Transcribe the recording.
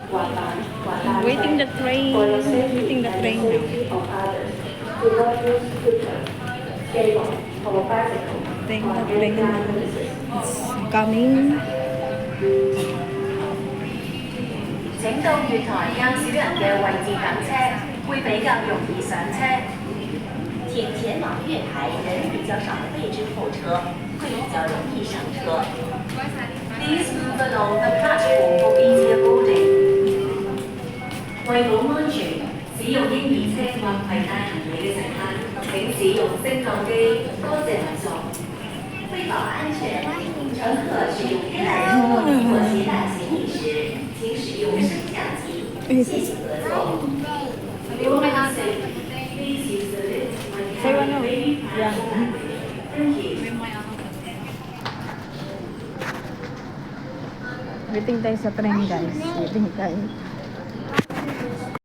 Waiting the train. Waiting the train now. Waiting the train now. It's coming. 請到月台較少人嘅位置等車，會比較容易上車。请前往月台人比較少的位置候車，會比較容易上車。Please move along the platform for easier boarding。為保安全，使用嬰兒車或攜帶行李嘅乘客，請使用升降機。多謝合作。為保安全，乘客使用婴兒車或攜帶行李時，請使用升降機。謝謝合作。Say one more. Yeah. Waiting tayo sa train guys. Waiting tayo.